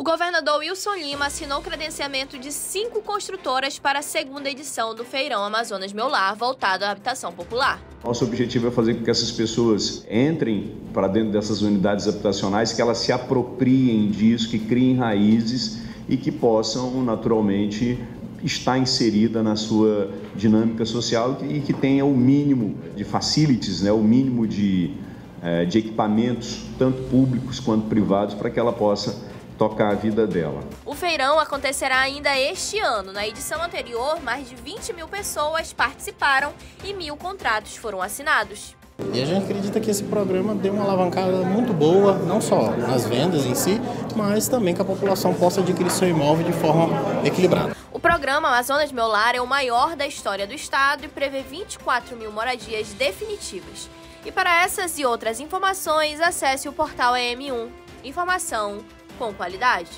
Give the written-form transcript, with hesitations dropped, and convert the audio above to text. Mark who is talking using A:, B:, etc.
A: governador Wilson Lima assinou o credenciamento de 5 construtoras para a segunda edição do Feirão Amazonas Meu Lar, voltado à habitação popular.
B: Nosso objetivo é fazer com que essas pessoas entrem para dentro dessas unidades habitacionais, que elas se apropriem disso, que criem raízes e que possam, naturalmente, estar inserida na sua dinâmica social e que tenha o mínimo de facilities, o mínimo de equipamentos, tanto públicos quanto privados, para que ela possa tocar a vida dela.
A: O feirão acontecerá ainda este ano. Na edição anterior, mais de 20 mil pessoas participaram e 1.000 contratos foram assinados.
C: E a gente acredita que esse programa deu uma alavancada muito boa, não só nas vendas em si, mas também que a população possa adquirir seu imóvel de forma equilibrada.
A: O programa Amazonas Meu Lar é o maior da história do estado e prevê 24 mil moradias definitivas. E para essas e outras informações, acesse o portal AM1. Informação com qualidade.